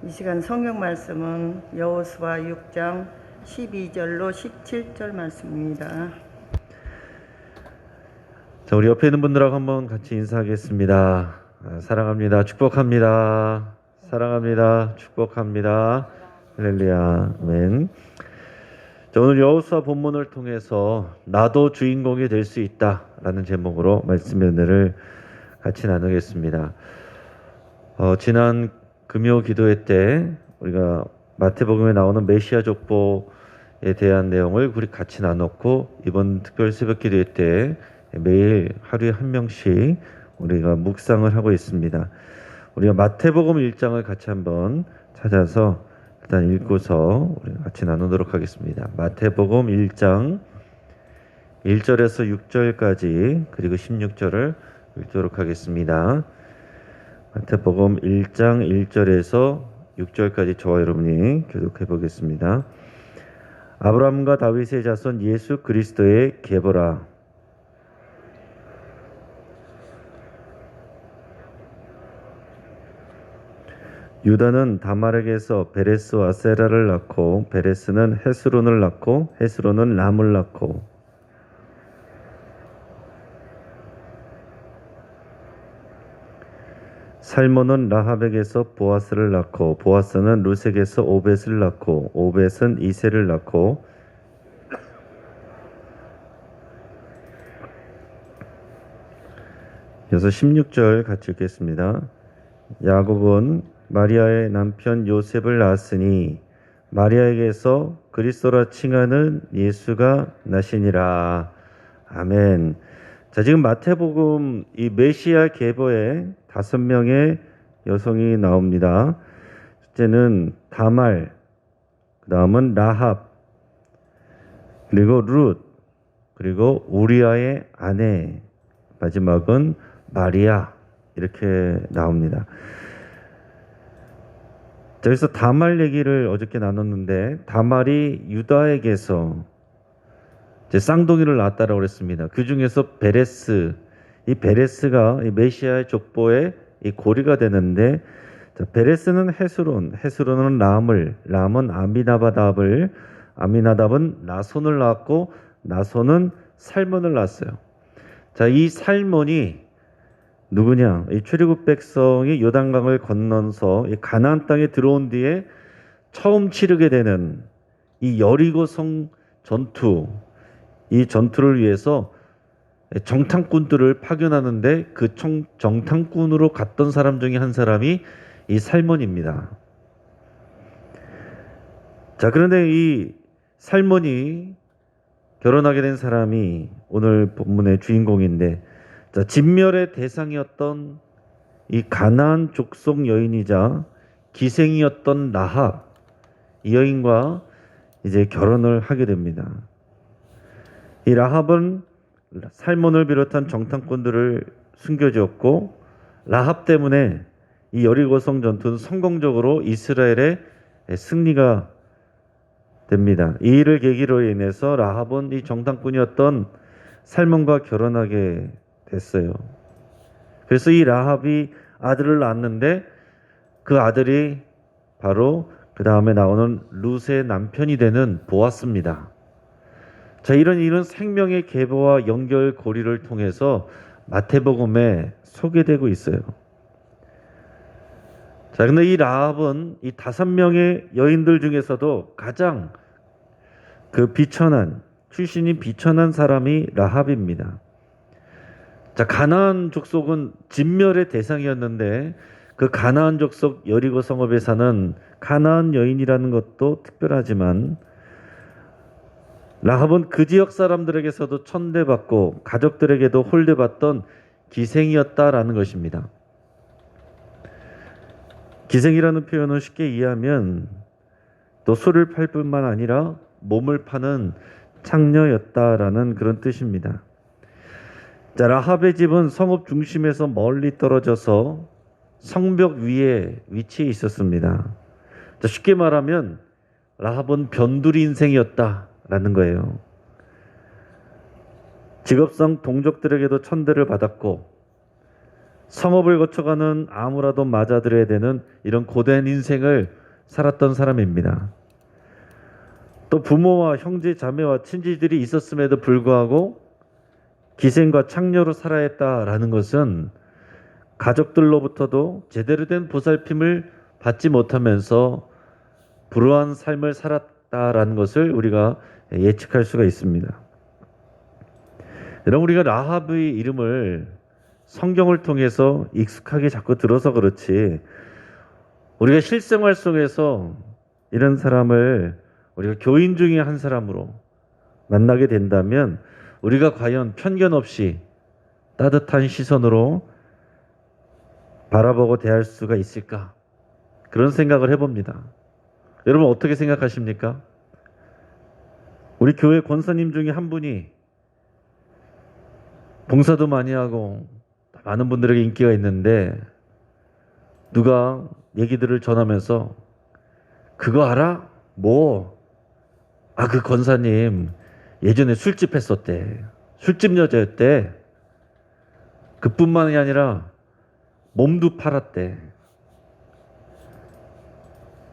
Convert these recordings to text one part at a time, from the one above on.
이 시간 성경 말씀은 여호수아 6장 12절로 17절 말씀입니다. 자, 우리 옆에 있는 분들하고 한번 같이 인사하겠습니다. 사랑합니다. 축복합니다. 사랑합니다. 축복합니다. 할렐루야. 아멘. 자, 오늘 여호수아 본문을 통해서 나도 주인공이 될 수 있다라는 제목으로 말씀의 은혜를 같이 나누겠습니다. 지난 금요 기도회 때 우리가 마태복음에 나오는 메시아 족보에 대한 내용을 우리 같이 나눴고, 이번 특별 새벽 기도회 때 매일 하루에 한 명씩 우리가 묵상을 하고 있습니다. 우리가 마태복음 1장을 같이 한번 찾아서 일단 읽고서 우리가 같이 나누도록 하겠습니다. 마태복음 1장 1절에서 6절까지 그리고 16절을 읽도록 하겠습니다. 마태복음 1장 1절에서 6절까지 저와 여러분이 교독해 보겠습니다. 아브라함과 다윗의 자손 예수 그리스도의 계보라. 유다는 다말에게서 베레스와 세라를 낳고, 베레스는 헤스론을 낳고, 헤스론은 람을 낳고, 살몬은 라합에게서 보아스를 낳고, 보아스는 루색에서 오벳을 낳고, 오벳은 이세를 낳고, 여기서 16절 같이 읽겠습니다. 야곱은 마리아의 남편 요셉을 낳았으니 마리아에게서 그리스도라 칭하는 예수가 나시니라. 아멘. 자, 지금 마태복음 이 메시아 계보에 5명의 여성이 나옵니다. 첫째는 다말, 그 다음은 라합, 그리고 룻, 그리고 우리아의 아내, 마지막은 마리아, 이렇게 나옵니다. 자, 그래서 다말 얘기를 어저께 나눴는데, 다말이 유다에게서 이제 쌍둥이를 낳았다라고 그랬습니다. 그 중에서 베레스, 이 베레스가 이 메시아의 족보의 이 고리가 되는데, 자, 베레스는 헤스론, 헤스론은 람을, 람은 아미나바답을, 아미나답은 나손을 낳았고, 나손은 살몬을 낳았어요. 자, 이 살몬이 누구냐? 이 출애굽 백성이 요단강을 건너서 이 가나안 땅에 들어온 뒤에 처음 치르게 되는 이 여리고 성 전투, 이 전투를 위해서 정탐꾼들을 파견하는데 그 정탐꾼으로 갔던 사람 중에 한 사람이 이 살몬입니다. 자, 그런데 이 살몬이 결혼하게 된 사람이 오늘 본문의 주인공인데, 자, 진멸의 대상이었던 이 가나안 족속 여인이자 기생이었던 라합, 이 여인과 이제 결혼을 하게 됩니다. 이 라합은 살몬을 비롯한 정탐꾼들을 숨겨주었고, 라합 때문에 이 여리고성 전투는 성공적으로 이스라엘의 승리가 됩니다. 이 일을 계기로 인해서 라합은 이 정탐꾼이었던 살몬과 결혼하게 됐어요. 그래서 이 라합이 아들을 낳았는데, 그 아들이 바로 그 다음에 나오는 룻의 남편이 되는 보아스입니다. 자, 이런 생명의 계보와 연결고리를 통해서 마태복음에 소개되고 있어요. 자, 근데 이 라합은 이 5명의 여인들 중에서도 가장 출신이 비천한 사람이 라합입니다. 자, 가나안 족속은 진멸의 대상이었는데, 그 가나안 족속 여리고 성읍에 사는 가나안 여인이라는 것도 특별하지만, 라합은 그 지역 사람들에게서도 천대받고 가족들에게도 홀대받던 기생이었다라는 것입니다. 기생이라는 표현을 쉽게 이해하면 또 술을 팔 뿐만 아니라 몸을 파는 창녀였다라는 그런 뜻입니다. 자, 라합의 집은 성읍 중심에서 멀리 떨어져서 성벽 위에 위치해 있었습니다. 자, 쉽게 말하면 라합은 변두리 인생이었다라는 거예요. 직업상 동족들에게도 천대를 받았고, 성읍을 거쳐가는 아무라도 맞아들여야 되는 이런 고된 인생을 살았던 사람입니다. 또 부모와 형제 자매와 친지들이 있었음에도 불구하고 기생과 창녀로 살아야 했다라는 것은 가족들로부터도 제대로 된 보살핌을 받지 못하면서 불우한 삶을 살았다라는 것을 우리가 예측할 수가 있습니다. 여러분, 우리가 라합의 이름을 성경을 통해서 익숙하게 자꾸 들어서 그렇지, 우리가 실생활 속에서 이런 사람을 우리가 교인 중에 한 사람으로 만나게 된다면 우리가 과연 편견 없이 따뜻한 시선으로 바라보고 대할 수가 있을까? 그런 생각을 해봅니다. 여러분, 어떻게 생각하십니까? 우리 교회 권사님 중에 한 분이 봉사도 많이 하고 많은 분들에게 인기가 있는데 누가 얘기들을 전하면서 그거 알아? 뭐? 그 권사님 예전에 술집 했었대. 술집 여자였대. 그뿐만이 아니라 몸도 팔았대.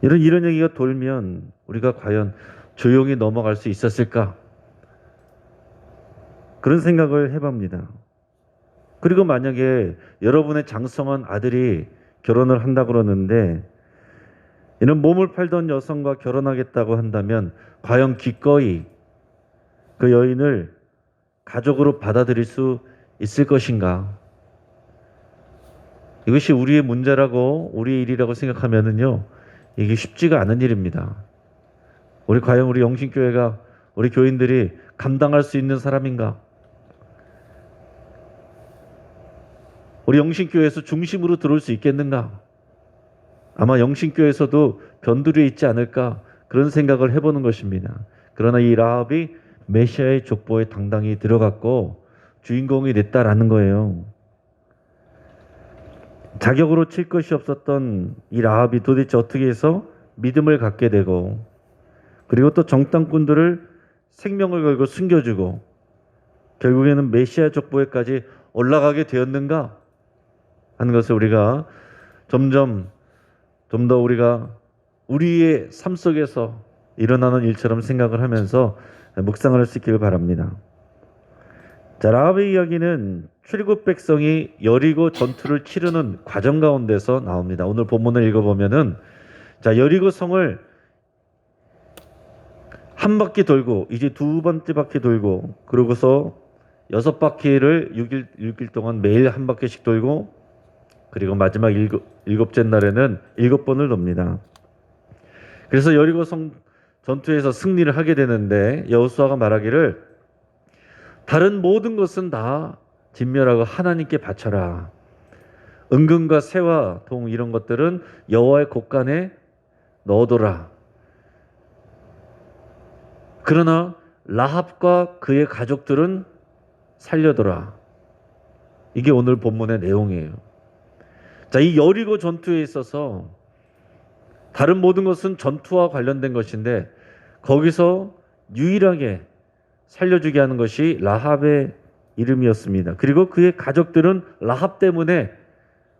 이런 얘기가 돌면 우리가 과연 조용히 넘어갈 수 있었을까? 그런 생각을 해봅니다. 그리고 만약에 여러분의 장성한 아들이 결혼을 한다 그러는데 이런 몸을 팔던 여성과 결혼하겠다고 한다면 과연 기꺼이 그 여인을 가족으로 받아들일 수 있을 것인가? 이것이 우리의 문제라고 우리의 일이라고 생각하면은요, 이게 쉽지가 않은 일입니다. 과연 우리 영신교회가 우리 교인들이 감당할 수 있는 사람인가? 우리 영신교회에서 중심으로 들어올 수 있겠는가? 아마 영신교회에서도 변두리에 있지 않을까? 그런 생각을 해보는 것입니다. 그러나 이 라합이 메시아의 족보에 당당히 들어갔고 주인공이 됐다라는 거예요. 자격으로 칠 것이 없었던 이 라합이 도대체 어떻게 해서 믿음을 갖게 되고 그리고 또 정탐꾼들을 생명을 걸고 숨겨주고 결국에는 메시아 족보에까지 올라가게 되었는가 하는 것을 우리가 점점 좀 더 우리가 우리의 삶 속에서 일어나는 일처럼 생각을 하면서 묵상을 할 수 있기를 바랍니다. 자, 라합의 이야기는 출애굽 백성이 여리고 전투를 치르는 과정 가운데서 나옵니다. 오늘 본문을 읽어보면은 자, 여리고 성을 한 바퀴 돌고 이제 두 번째 바퀴 돌고 그러고서 6바퀴를 6일 동안 매일 한 바퀴씩 돌고 그리고 마지막 일곱째 날에는 7번을 돕니다. 그래서 여리고 성 전투에서 승리를 하게 되는데 여호수아가 말하기를 다른 모든 것은 다 진멸하고 하나님께 바쳐라. 은금과 새와 동 이런 것들은 여호와의 곳간에 넣어둬라. 그러나 라합과 그의 가족들은 살려둬라. 이게 오늘 본문의 내용이에요. 자, 이 여리고 전투에 있어서 다른 모든 것은 전투와 관련된 것인데 거기서 유일하게 살려주게 하는 것이 라합의 이름이었습니다. 그리고 그의 가족들은 라합 때문에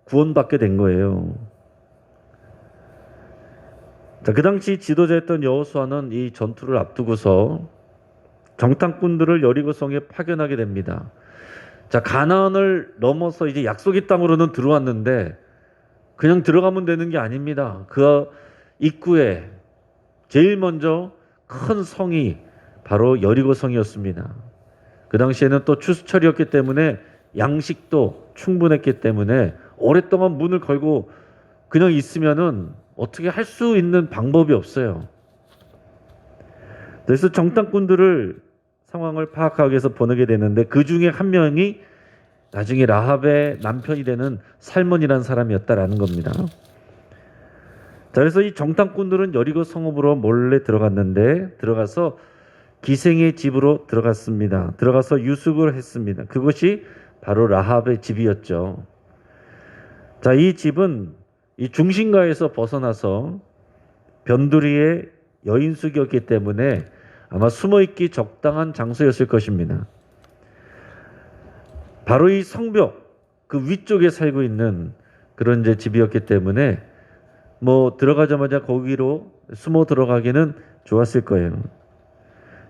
구원받게 된 거예요. 자, 그 당시 지도자였던 여호수아는 이 전투를 앞두고서 정탐꾼들을 여리고성에 파견하게 됩니다. 자, 가나안을 넘어서 이제 약속의 땅으로는 들어왔는데 그냥 들어가면 되는 게 아닙니다. 그 입구에 제일 먼저 큰 성이 바로 여리고성이었습니다. 그 당시에는 또 추수철이었기 때문에 양식도 충분했기 때문에 오랫동안 문을 걸고 그냥 있으면은 어떻게 할 수 있는 방법이 없어요. 그래서 정탐꾼들을 상황을 파악하기 위해서 보내게 되는데 그 중에 한 명이 나중에 라합의 남편이 되는 살몬이라는 사람이었다라는 겁니다. 자, 그래서 이 정탐꾼들은 여리고 성읍으로 몰래 들어가서 기생의 집으로 들어갔습니다. 들어가서 유숙을 했습니다. 그것이 바로 라합의 집이었죠. 자, 이 집은 이 중심가에서 벗어나서 변두리의 여인숙이었기 때문에 아마 숨어있기 적당한 장소였을 것입니다. 바로 이 성벽, 그 위쪽에 살고 있는 그런 이제 집이었기 때문에 뭐 들어가자마자 거기로 숨어 들어가기는 좋았을 거예요.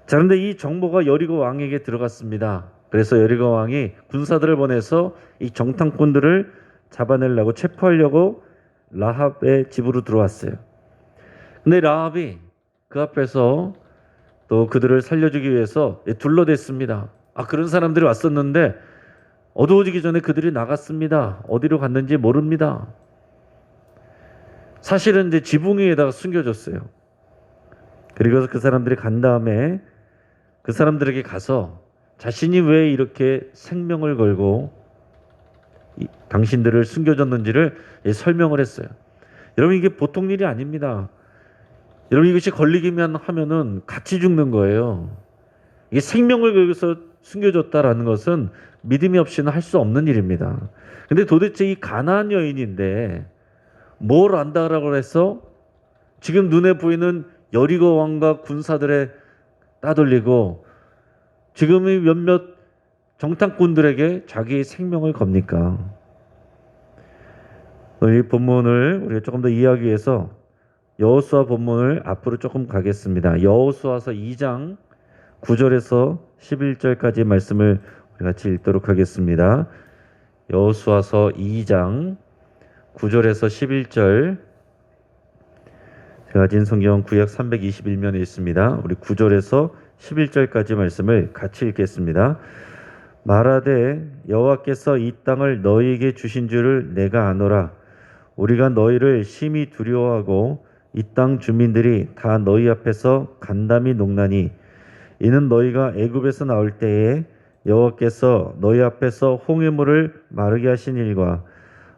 자, 그런데 이 정보가 여리고 왕에게 들어갔습니다. 그래서 여리고 왕이 군사들을 보내서 이 정탐꾼들을 잡아내려고 체포하려고 라합의 집으로 들어왔어요. 근데 라합이 그 앞에서 또 그들을 살려주기 위해서 둘러댔습니다. 아, 그런 사람들이 왔었는데 어두워지기 전에 그들이 나갔습니다. 어디로 갔는지 모릅니다. 사실은 이제 지붕 위에다가 숨겨졌어요. 그리고 그 사람들이 간 다음에 그 사람들에게 가서 자신이 왜 이렇게 생명을 걸고 당신들을 숨겨줬는지를 설명을 했어요. 여러분, 이게 보통 일이 아닙니다. 여러분, 이것이 걸리기만 하면은 같이 죽는 거예요. 이게 생명을 걸고서 숨겨줬다라는 것은 믿음이 없이는 할 수 없는 일입니다. 근데 도대체 이 가나안 여인인데 뭘 안다라고 해서 지금 눈에 보이는 여리고 왕과 군사들의 따돌리고 지금 이 몇몇 정탐꾼들에게 자기의 생명을 겁니까? 이 본문을 우리가 조금 더 이해하기 위해서 여호수아 본문을 앞으로 조금 가겠습니다. 여호수아서 2장 9절에서 11절까지 말씀을 우리 같이 읽도록 하겠습니다. 여호수아서 2장 9절에서 11절, 제가 가진 성경 구약 321면에 있습니다. 우리 9절에서 11절까지 말씀을 같이 읽겠습니다. 말하되 여호와께서 이 땅을 너희에게 주신 줄을 내가 아노라. 우리가 너희를 심히 두려워하고 이 땅 주민들이 다 너희 앞에서 간담이 녹나니 이는 너희가 애굽에서 나올 때에 여호와께서 너희 앞에서 홍해물을 마르게 하신 일과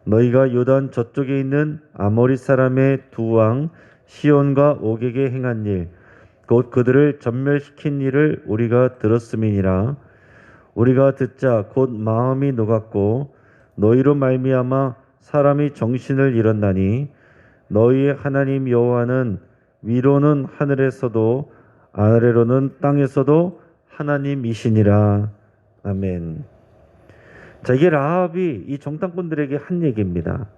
너희가 요단 저쪽에 있는 아모리 사람의 두 왕 시온과 옥에게 행한 일, 곧 그들을 전멸시킨 일을 우리가 들었음이니라. 우리가 듣자 곧 마음이 녹았고 너희로 말미암아 사람이 정신을 잃었나니 너희의 하나님 여호와는 위로는 하늘에서도 아래로는 땅에서도 하나님이시니라. 아멘. 자, 이게 라합이 이 정탐꾼들에게 한 얘기입니다.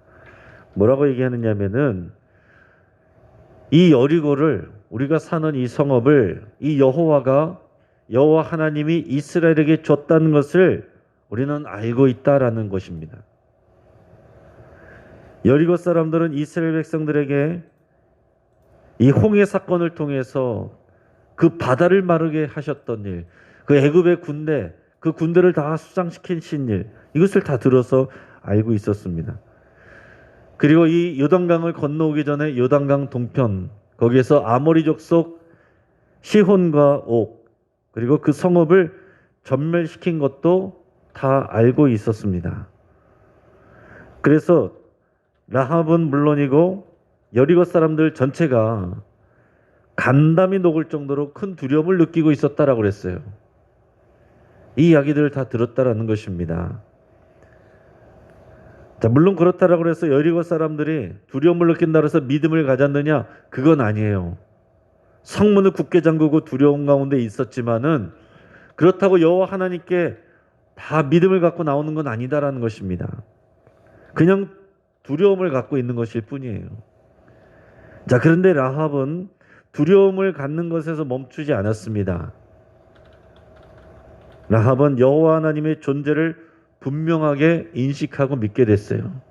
뭐라고 얘기하느냐면은 이 여리고를, 우리가 사는 이 성읍을 이 여호와 하나님이 이스라엘에게 줬다는 것을 우리는 알고 있다라는 것입니다. 여리고 사람들은 이스라엘 백성들에게 이 홍해 사건을 통해서 그 바다를 마르게 하셨던 일, 그 애굽의 군대, 그 군대를 다 수장시키신 일, 이것을 다 들어서 알고 있었습니다. 그리고 이 요단강을 건너오기 전에 요단강 동편, 거기에서 아모리 족속 시혼과 옥, 그리고 그 성읍을 전멸시킨 것도 다 알고 있었습니다. 그래서 라합은 물론이고 여리고 사람들 전체가 간담이 녹을 정도로 큰 두려움을 느끼고 있었다라고 그랬어요. 이 이야기들을 다 들었다라는 것입니다. 자, 물론 그렇다라고 해서 여리고 사람들이 두려움을 느낀다고 해서 믿음을 가졌느냐? 그건 아니에요. 성문을 굳게 잠그고 두려움 가운데 있었지만은 그렇다고 여호와 하나님께 다 믿음을 갖고 나오는 건 아니다라는 것입니다. 그냥 두려움을 갖고 있는 것일 뿐이에요. 자, 그런데 라합은 두려움을 갖는 것에서 멈추지 않았습니다. 라합은 여호와 하나님의 존재를 분명하게 인식하고 믿게 됐어요.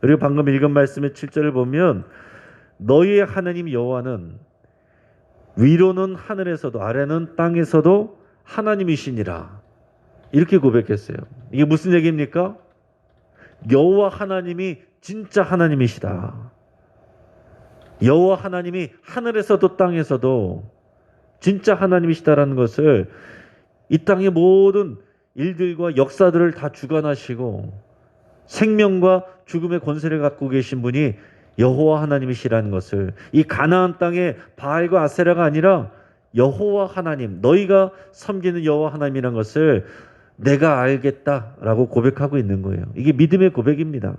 그리고 방금 읽은 말씀의 7절을 보면 너희의 하나님 여호와는 위로는 하늘에서도 아래는 땅에서도 하나님이시니라. 이렇게 고백했어요. 이게 무슨 얘기입니까? 여호와 하나님이 진짜 하나님이시다. 여호와 하나님이 하늘에서도 땅에서도 진짜 하나님이시다라는 것을 이 땅의 모든 일들과 역사들을 다 주관하시고 생명과 죽음의 권세를 갖고 계신 분이 여호와 하나님이시라는 것을, 이 가나안 땅에 바알과 아세라가 아니라 여호와 하나님, 너희가 섬기는 여호와 하나님이라는 것을 내가 알겠다라고 고백하고 있는 거예요. 이게 믿음의 고백입니다.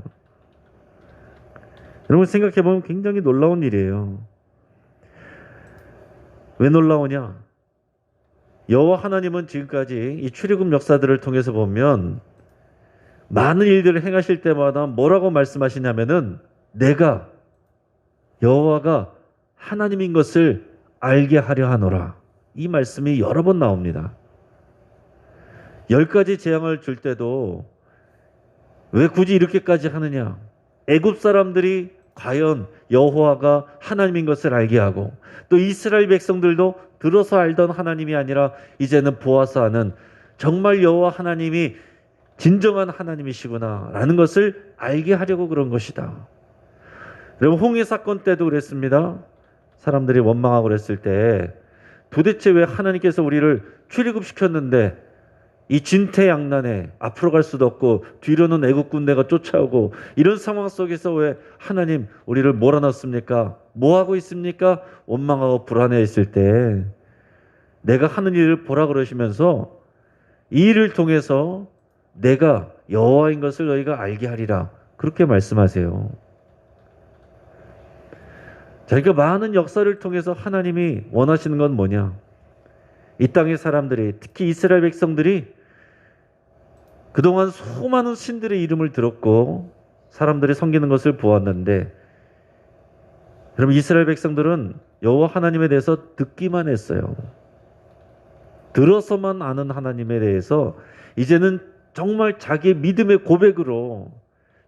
여러분, 생각해보면 굉장히 놀라운 일이에요. 왜 놀라우냐? 여호와 하나님은 지금까지 이 출애굽 역사들을 통해서 보면 많은 일들을 행하실 때마다 뭐라고 말씀하시냐면은 내가 여호와가 하나님인 것을 알게 하려 하노라. 이 말씀이 여러 번 나옵니다. 10가지 재앙을 줄 때도 왜 굳이 이렇게까지 하느냐? 애굽 사람들이 과연 여호와가 하나님인 것을 알게 하고 또 이스라엘 백성들도 들어서 알던 하나님이 아니라 이제는 보아서 아는 정말 여호와 하나님이 진정한 하나님이시구나 라는 것을 알게 하려고 그런 것이다. 여러분, 홍해 사건 때도 그랬습니다. 사람들이 원망하고 그랬을 때 도대체 왜 하나님께서 우리를 출애굽시켰는데 이 진퇴양난에 앞으로 갈 수도 없고 뒤로는 애국 군대가 쫓아오고 이런 상황 속에서 왜 하나님 우리를 몰아넣습니까? 뭐 하고 있습니까? 원망하고 불안해 있을 때 내가 하는 일을 보라 그러시면서 이 일을 통해서 내가 여호와인 것을 너희가 알게 하리라 그렇게 말씀하세요. 자, 그러니까 많은 역사를 통해서 하나님이 원하시는 건 뭐냐? 이 땅의 사람들이 특히 이스라엘 백성들이 그동안 수많은 신들의 이름을 들었고 사람들이 섬기는 것을 보았는데 여러분 이스라엘 백성들은 여호와 하나님에 대해서 듣기만 했어요. 들어서만 아는 하나님에 대해서 이제는 정말 자기의 믿음의 고백으로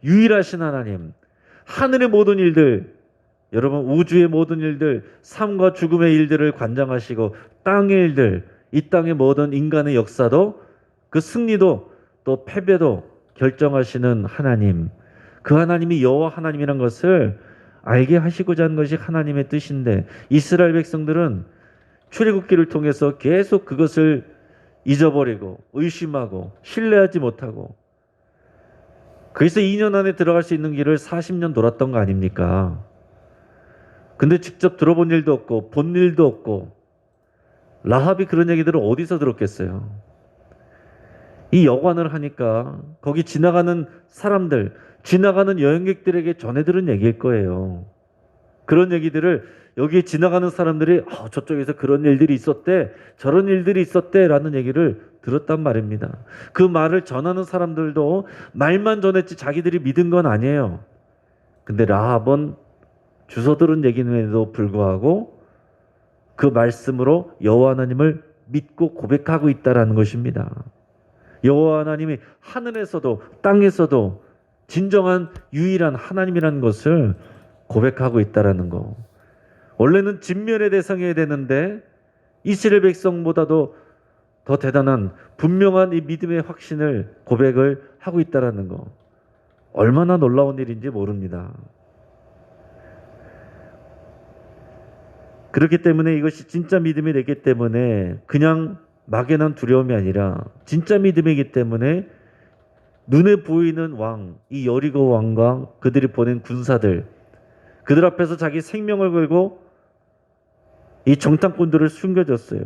유일하신 하나님, 하늘의 모든 일들, 여러분 우주의 모든 일들, 삶과 죽음의 일들을 관장하시고 땅의 일들, 이 땅의 모든 인간의 역사도 그 승리도 또 패배도 결정하시는 하나님, 그 하나님이 여호와 하나님이란 것을 알게 하시고자 하는 것이 하나님의 뜻인데 이스라엘 백성들은 출애굽기를 통해서 계속 그것을 잊어버리고 의심하고 신뢰하지 못하고 그래서 2년 안에 들어갈 수 있는 길을 40년 돌았던 거 아닙니까? 근데 직접 들어본 일도 없고 본 일도 없고 라합이 그런 얘기들을 어디서 들었겠어요? 이 여관을 하니까 거기 지나가는 사람들, 지나가는 여행객들에게 전해 들은 얘기일 거예요. 그런 얘기들을 여기 지나가는 사람들이 저쪽에서 그런 일들이 있었대, 저런 일들이 있었대 라는 얘기를 들었단 말입니다. 그 말을 전하는 사람들도 말만 전했지 자기들이 믿은 건 아니에요. 근데 라합은 주워 들은 얘기임에도 불구하고 그 말씀으로 여호와 하나님을 믿고 고백하고 있다라는 것입니다. 여호와 하나님이 하늘에서도 땅에서도 진정한 유일한 하나님이라는 것을 고백하고 있다라는 거. 원래는 진멸의 대상이어야 되는데 이스라엘 백성보다도 더 대단한 분명한 이 믿음의 확신을 고백을 하고 있다라는 거. 얼마나 놀라운 일인지 모릅니다. 그렇기 때문에 이것이 진짜 믿음이 되기 때문에 그냥 막연한 두려움이 아니라 진짜 믿음이기 때문에 눈에 보이는 왕, 이 여리고 왕과 그들이 보낸 군사들, 그들 앞에서 자기 생명을 걸고 이 정탐꾼들을 숨겨줬어요.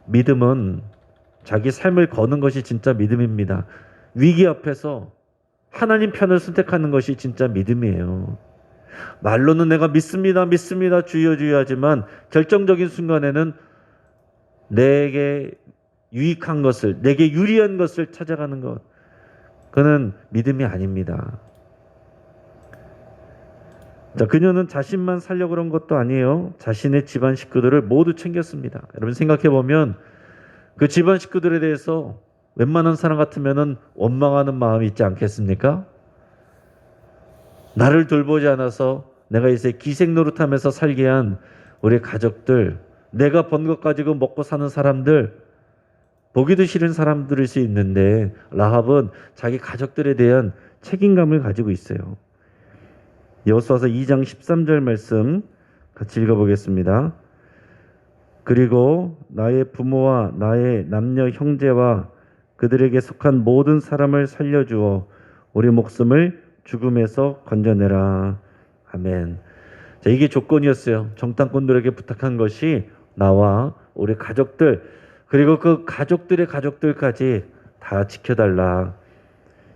믿음은 자기 삶을 거는 것이 진짜 믿음입니다. 위기 앞에서 하나님 편을 선택하는 것이 진짜 믿음이에요. 말로는 내가 믿습니다, 믿습니다, 주여 주여 하지만 결정적인 순간에는 내게 유익한 것을, 내게 유리한 것을 찾아가는 것, 그는 믿음이 아닙니다. 자, 그녀는 자신만 살려고 그런 것도 아니에요. 자신의 집안 식구들을 모두 챙겼습니다. 여러분 생각해 보면 그 집안 식구들에 대해서 웬만한 사람 같으면은 원망하는 마음이 있지 않겠습니까? 나를 돌보지 않아서 내가 이제 기생 노릇하면서 살게 한 우리 가족들, 내가 번 것 가지고 먹고 사는 사람들, 보기도 싫은 사람들일 수 있는데 라합은 자기 가족들에 대한 책임감을 가지고 있어요. 여호수아서 2장 13절 말씀 같이 읽어보겠습니다. 그리고 나의 부모와 나의 남녀 형제와 그들에게 속한 모든 사람을 살려주어 우리 목숨을 죽음에서 건져내라. 아멘. 자, 이게 조건이었어요. 정탐꾼들에게 부탁한 것이 나와 우리 가족들, 그리고 그 가족들의 가족들까지 다 지켜달라.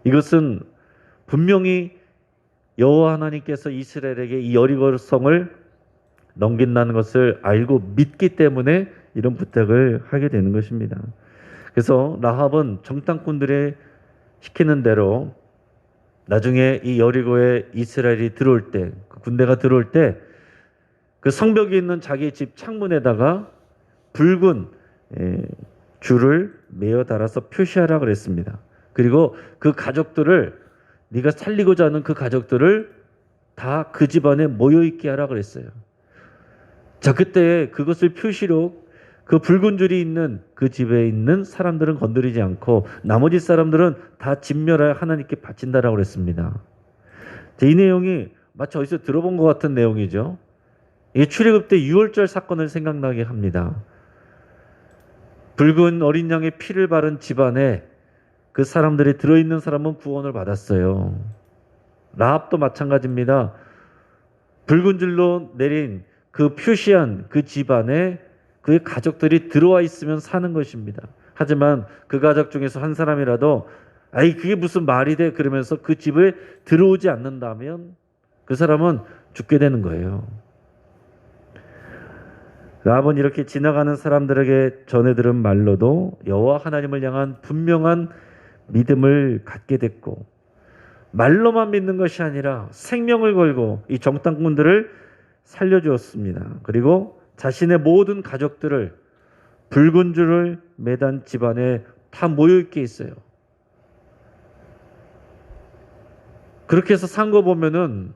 이것은 분명히 여호와 하나님께서 이스라엘에게 이 여리고 성을 넘긴다는 것을 알고 믿기 때문에 이런 부탁을 하게 되는 것입니다. 그래서 라합은 정탐꾼들의 시키는 대로 나중에 이 여리고에 이스라엘이 들어올 때, 그 군대가 들어올 때 그 성벽이 있는 자기 집 창문에다가 붉은 줄을 매어 달아서 표시하라 그랬습니다. 그리고 그 가족들을, 네가 살리고자 하는 그 가족들을 다 그 집안에 모여 있게 하라 그랬어요. 자, 그때 그것을 표시로 그 붉은 줄이 있는 그 집에 있는 사람들은 건드리지 않고 나머지 사람들은 다 진멸하여 하나님께 바친다라고 그랬습니다. 자, 이 내용이 마치 어디서 들어본 것 같은 내용이죠. 이게 출애굽 때 유월절 사건을 생각나게 합니다. 붉은 어린 양의 피를 바른 집안에 그 사람들이 들어있는 사람은 구원을 받았어요. 라합도 마찬가지입니다. 붉은 줄로 내린 그 표시한 그 집안에 그의 가족들이 들어와 있으면 사는 것입니다. 하지만 그 가족 중에서 한 사람이라도 아이 그게 무슨 말이 돼 그러면서 그 집에 들어오지 않는다면 그 사람은 죽게 되는 거예요. 라합은 이렇게 지나가는 사람들에게 전해들은 말로도 여호와 하나님을 향한 분명한 믿음을 갖게 됐고, 말로만 믿는 것이 아니라 생명을 걸고 이 정탐꾼들을 살려주었습니다. 그리고 자신의 모든 가족들을 붉은 줄을 매단 집안에 다 모여있게 있어요. 그렇게 해서 산 거 보면은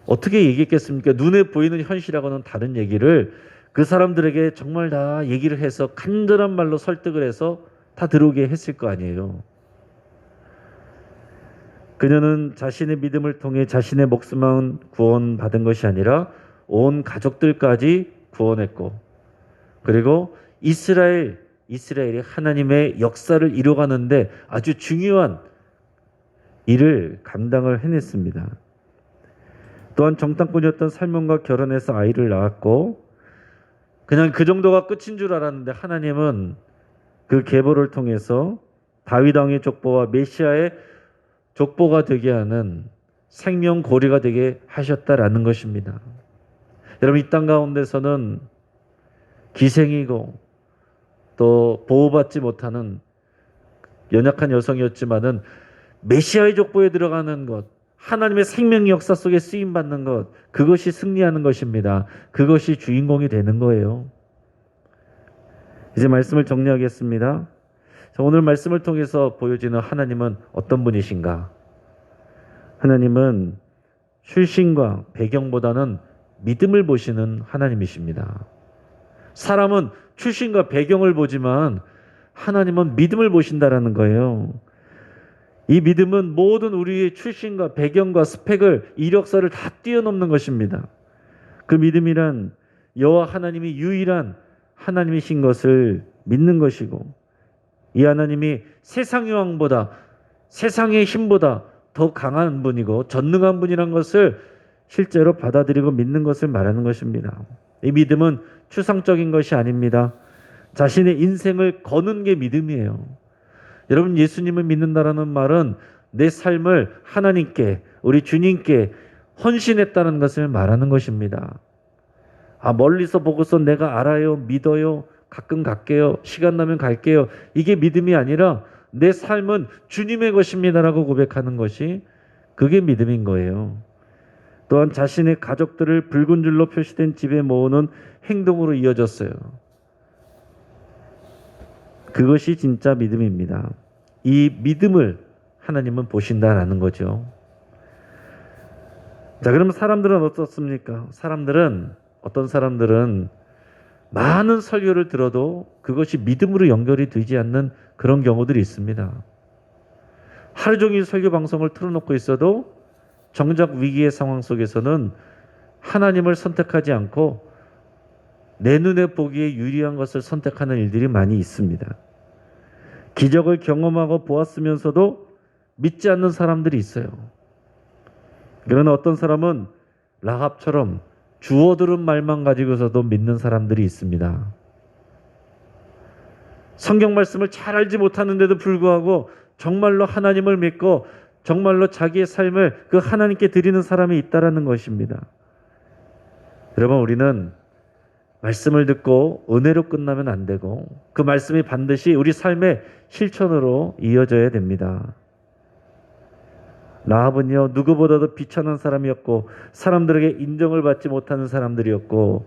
어떻게 얘기했겠습니까? 눈에 보이는 현실하고는 다른 얘기를 그 사람들에게 정말 다 얘기를 해서 간절한 말로 설득을 해서 다 들어오게 했을 거 아니에요. 그녀는 자신의 믿음을 통해 자신의 목숨만 구원받은 것이 아니라 온 가족들까지 구원했고, 그리고 이스라엘이 하나님의 역사를 이뤄가는데 아주 중요한 일을 감당을 해냈습니다. 또한 정탐꾼이었던 살몬과 결혼해서 아이를 낳았고, 그냥 그 정도가 끝인 줄 알았는데 하나님은 그 계보를 통해서 다윗 왕의 족보와 메시아의 족보가 되게 하는 생명고리가 되게 하셨다라는 것입니다. 여러분, 이 땅 가운데서는 기생이고 또 보호받지 못하는 연약한 여성이었지만은 메시아의 족보에 들어가는 것, 하나님의 생명 역사 속에 쓰임받는 것, 그것이 승리하는 것입니다. 그것이 주인공이 되는 거예요. 이제 말씀을 정리하겠습니다. 오늘 말씀을 통해서 보여지는 하나님은 어떤 분이신가? 하나님은 출신과 배경보다는 믿음을 보시는 하나님이십니다. 사람은 출신과 배경을 보지만 하나님은 믿음을 보신다라는 거예요. 이 믿음은 모든 우리의 출신과 배경과 스펙을, 이력서를 다 뛰어넘는 것입니다. 그 믿음이란 여호와 하나님이 유일한 하나님이신 것을 믿는 것이고, 이 하나님이 세상의 왕보다, 세상의 힘보다 더 강한 분이고 전능한 분이란 것을 실제로 받아들이고 믿는 것을 말하는 것입니다. 이 믿음은 추상적인 것이 아닙니다. 자신의 인생을 거는 게 믿음이에요. 여러분, 예수님을 믿는다라는 말은 내 삶을 하나님께, 우리 주님께 헌신했다는 것을 말하는 것입니다. 멀리서 보고서 내가 알아요, 믿어요, 가끔 갈게요, 시간 나면 갈게요, 이게 믿음이 아니라 내 삶은 주님의 것입니다라고 고백하는 것이, 그게 믿음인 거예요. 또한 자신의 가족들을 붉은 줄로 표시된 집에 모으는 행동으로 이어졌어요. 그것이 진짜 믿음입니다. 이 믿음을 하나님은 보신다라는 거죠. 자, 그럼 사람들은 어떻습니까? 어떤 사람들은 많은 설교를 들어도 그것이 믿음으로 연결이 되지 않는 그런 경우들이 있습니다. 하루 종일 설교 방송을 틀어놓고 있어도 정작 위기의 상황 속에서는 하나님을 선택하지 않고 내 눈에 보기에 유리한 것을 선택하는 일들이 많이 있습니다. 기적을 경험하고 보았으면서도 믿지 않는 사람들이 있어요. 그러나 어떤 사람은 라합처럼 주워들은 말만 가지고서도 믿는 사람들이 있습니다. 성경 말씀을 잘 알지 못하는데도 불구하고 정말로 하나님을 믿고 정말로 자기의 삶을 그 하나님께 드리는 사람이 있다라는 것입니다. 여러분, 우리는 말씀을 듣고 은혜로 끝나면 안 되고 그 말씀이 반드시 우리 삶의 실천으로 이어져야 됩니다. 라합은요, 누구보다도 비천한 사람이었고 사람들에게 인정을 받지 못하는 사람들이었고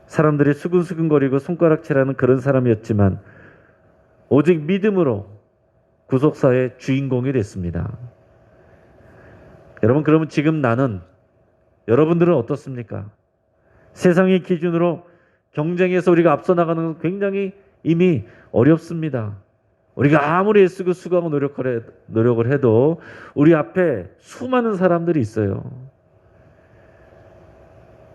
사람들이 수근수근거리고 손가락질하는 그런 사람이었지만 오직 믿음으로 구속사의 주인공이 됐습니다. 여러분, 그러면 지금 나는, 여러분들은 어떻습니까? 세상의 기준으로 경쟁에서 우리가 앞서 나가는 건 굉장히 이미 어렵습니다. 우리가 아무리 애쓰고 수고하고 노력을 해도 우리 앞에 수많은 사람들이 있어요.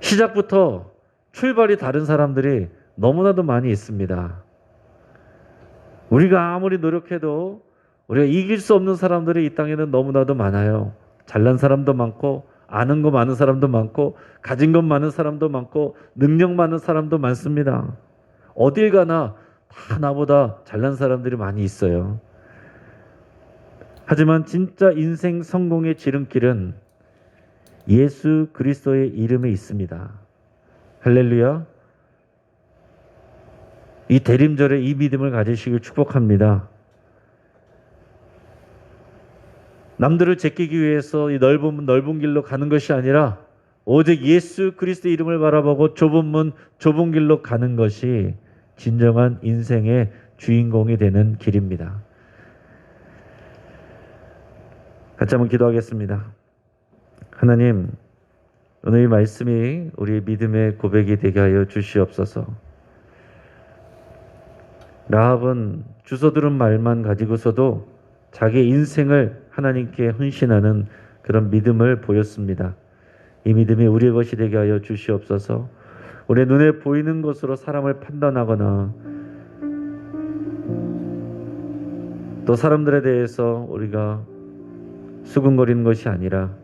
시작부터 출발이 다른 사람들이 너무나도 많이 있습니다. 우리가 아무리 노력해도 우리가 이길 수 없는 사람들이 이 땅에는 너무나도 많아요. 잘난 사람도 많고 아는 거 많은 사람도 많고 가진 것 많은 사람도 많고 능력 많은 사람도 많습니다. 어딜 가나 다 나보다 잘난 사람들이 많이 있어요. 하지만 진짜 인생 성공의 지름길은 예수 그리스도의 이름에 있습니다. 할렐루야. 이 대림절에 이 믿음을 가지시길 축복합니다. 남들을 제끼기 위해서 이 넓은 길로 가는 것이 아니라 오직 예수 그리스도의 이름을 바라보고 좁은 문 좁은 길로 가는 것이 진정한 인생의 주인공이 되는 길입니다. 같이 한번 기도하겠습니다. 하나님, 오늘 이 말씀이 우리의 믿음의 고백이 되게 하여 주시옵소서. 라합은 주워 들은 말만 가지고서도 자기 인생을 하나님께 헌신하는 그런 믿음을 보였습니다. 이 믿음이 우리의 것이 되게 하여 주시옵소서. 우리의 눈에 보이는 것으로 사람을 판단하거나 또 사람들에 대해서 우리가 수근거리는 것이 아니라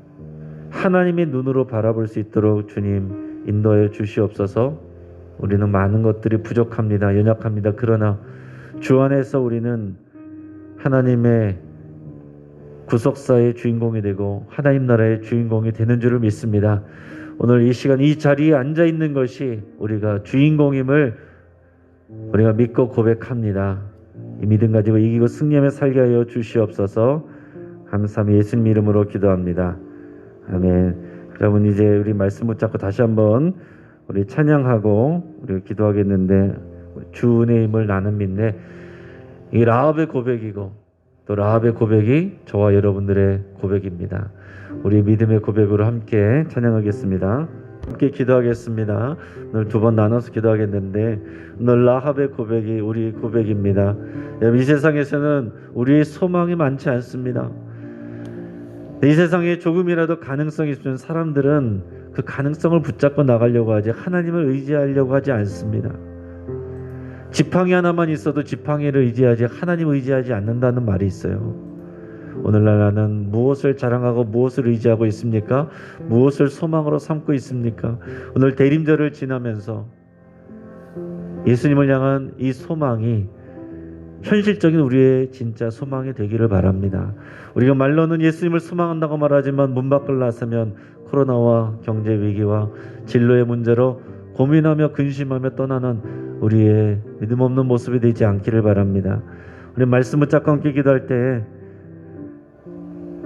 하나님의 눈으로 바라볼 수 있도록 주님 인도하여 주시옵소서. 우리는 많은 것들이 부족합니다. 연약합니다. 그러나 주 안에서 우리는 하나님의 구속사의 주인공이 되고 하나님 나라의 주인공이 되는 줄을 믿습니다. 오늘 이 시간 이 자리에 앉아 있는 것이 우리가 주인공임을 우리가 믿고 고백합니다. 이 믿음 가지고 이기고 승리하며 살게 하여 주시옵소서. 감사함이 예수님 이름으로 기도합니다. 아멘. 여러분, 이제 우리 말씀 붙잡고 다시 한번 우리 찬양하고 우리 기도하겠는데, 주 은혜의 힘을 나는 믿네. 이 라합의 고백이고 또 라합의 고백이 저와 여러분들의 고백입니다. 우리 믿음의 고백으로 함께 찬양하겠습니다. 함께 기도하겠습니다. 오늘 두 번 나눠서 기도하겠는데, 오늘 라합의 고백이 우리 고백입니다. 이 세상에서는 우리의 소망이 많지 않습니다. 이 세상에 조금이라도 가능성이 있는 사람들은 그 가능성을 붙잡고 나가려고 하지 하나님을 의지하려고 하지 않습니다. 지팡이 하나만 있어도 지팡이를 의지하지 하나님을 의지하지 않는다는 말이 있어요. 오늘날 나는 무엇을 자랑하고 무엇을 의지하고 있습니까? 무엇을 소망으로 삼고 있습니까? 오늘 대림절을 지나면서 예수님을 향한 이 소망이 현실적인 우리의 진짜 소망이 되기를 바랍니다. 우리가 말로는 예수님을 소망한다고 말하지만 문 밖을 나서면 코로나와 경제 위기와 진로의 문제로 고민하며 근심하며 떠나는 우리의 믿음 없는 모습이 되지 않기를 바랍니다. 우리 말씀 붙잡고 함께 기도할 때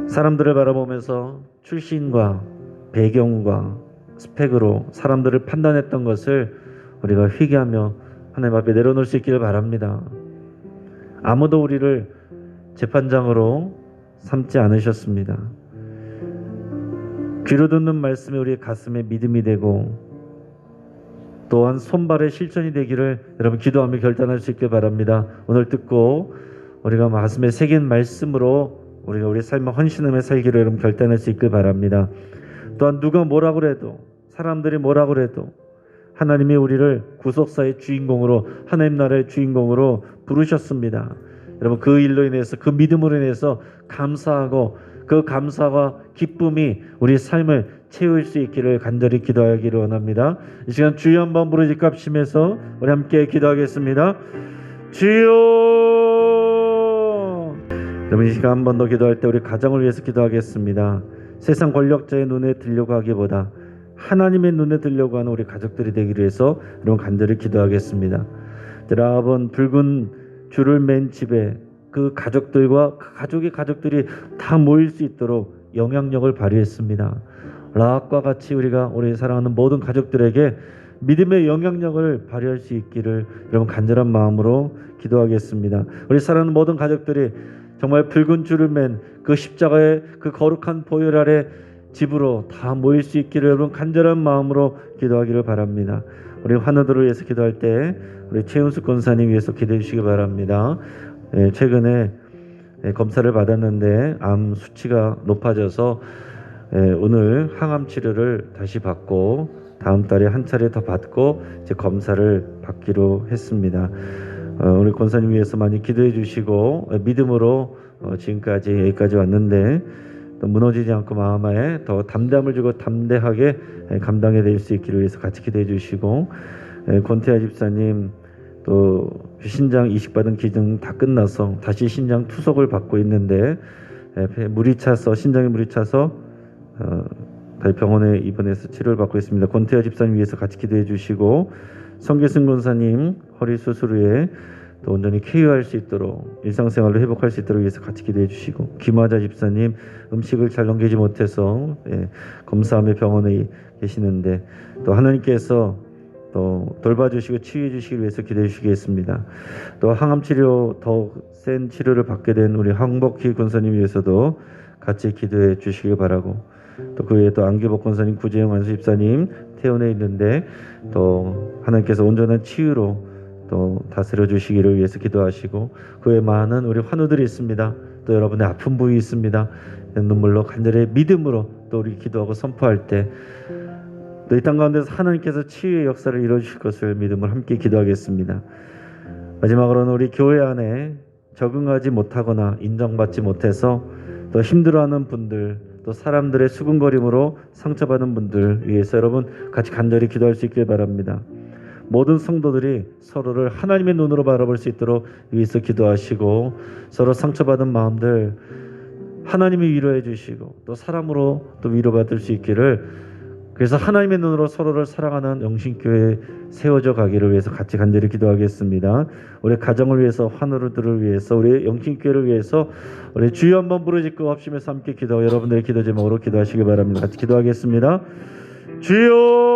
사람들을 바라보면서 출신과 배경과 스펙으로 사람들을 판단했던 것을 우리가 회개하며 하나님 앞에 내려놓을 수 있기를 바랍니다. 아무도 우리를 재판장으로 삼지 않으셨습니다. 귀로 듣는 말씀이 우리의 가슴에 믿음이 되고 또한 손발의 실천이 되기를 여러분 기도하며 결단할 수 있길 바랍니다. 오늘 듣고 우리가 가슴에 새긴 말씀으로 우리가 우리 삶을 헌신하며 살기로 여러분 결단할 수 있길 바랍니다. 또한 누가 뭐라고 해도 사람들이 뭐라고 해도 하나님이 우리를 구속사의 주인공으로 하나님 나라의 주인공으로 부르셨습니다. 여러분 그 일로 인해서 그 믿음으로 인해서 감사하고 그 감사와 기쁨이 우리 삶을 채울 수 있기를 간절히 기도하기를 원합니다. 이 시간 주여 한번 부르짖고 합심해서 우리 함께 기도하겠습니다. 주여. 여러분 이 시간 한 번 더 기도할 때 우리 가정을 위해서 기도하겠습니다. 세상 권력자의 눈에 들려고 하기보다 하나님의 눈에 들려고 하는 우리 가족들이 되기를 위해서 여러분 간절히 기도하겠습니다. 여러분 붉은 줄을 맨 집에 그 가족들과 그 가족의 가족들이 다 모일 수 있도록 영향력을 발휘했습니다. 라합과 같이 우리가 우리 사랑하는 모든 가족들에게 믿음의 영향력을 발휘할 수 있기를 여러분 간절한 마음으로 기도하겠습니다. 우리 사랑하는 모든 가족들이 정말 붉은 줄을 맨 그 십자가의 그 거룩한 보혈 아래 집으로 다 모일 수 있기를 여러분 간절한 마음으로 기도하기를 바랍니다. 우리 환우들을 위해서 기도할 때 우리 최은숙 권사님 위해서 기도해 주시기 바랍니다. 최근에 검사를 받았는데 암 수치가 높아져서 오늘 항암 치료를 다시 받고 다음 달에 한 차례 더 받고 이제 검사를 받기로 했습니다. 우리 권사님 위해서 많이 기도해 주시고 믿음으로 지금까지 여기까지 왔는데 또 무너지지 않고 마음에 더 담담을 주고 담대하게 감당해 낼 수 있기를 위해서 같이 기도해 주시고 권태하 집사님 또 신장 이식받은 기증 다 끝나서 다시 신장 투석을 받고 있는데 물이 차서 신장에 물이 차서 병원에 입원해서 치료를 받고 있습니다. 권태하 집사님 위해서 같이 기도해 주시고 성계승 권사님 허리 수술 후에 또 온전히 쾌유할 수 있도록 일상생활로 회복할 수 있도록 위해서 같이 기도해 주시고 김화자 집사님 음식을 잘 넘기지 못해서 검사하며 병원에 계시는데 또 하나님께서 또 돌봐주시고 치유해 주시기 위해서 기도해 주시겠습니다. 또 항암 치료 더 센 치료를 받게 된 우리 황복희 권사님 위해서도 같이 기도해 주시길 바라고 또 그 외에 또 안기복 권사님 구재영 안수 집사님 퇴원해 있는데 또 하나님께서 온전한 치유로 또 다스려 주시기를 위해서 기도하시고 그 외에 많은 우리 환우들이 있습니다. 또 여러분의 아픈 부위 있습니다. 눈물로 간절히 믿음으로 또 우리 기도하고 선포할 때 또 이 땅 가운데서 하나님께서 치유의 역사를 이루어 주실 것을 믿음으로 함께 기도하겠습니다. 마지막으로는 우리 교회 안에 적응하지 못하거나 인정받지 못해서 또 힘들어하는 분들 또 사람들의 수군거림으로 상처받은 분들 위해서 여러분 같이 간절히 기도할 수 있길 바랍니다. 모든 성도들이 서로를 하나님의 눈으로 바라볼 수 있도록 위해서 기도하시고 서로 상처받은 마음들 하나님이 위로해 주시고 또 사람으로 또 위로받을 수 있기를 그래서 하나님의 눈으로 서로를 사랑하는 영신교회 세워져 가기를 위해서 같이 간절히 기도하겠습니다. 우리 가정을 위해서 환우들을 위해서 우리 영신교회를 위해서 우리 주여 한번 부르짖고 합심해서 함께 기도하고 여러분들의 기도 제목으로 기도하시기 바랍니다. 같이 기도하겠습니다. 주여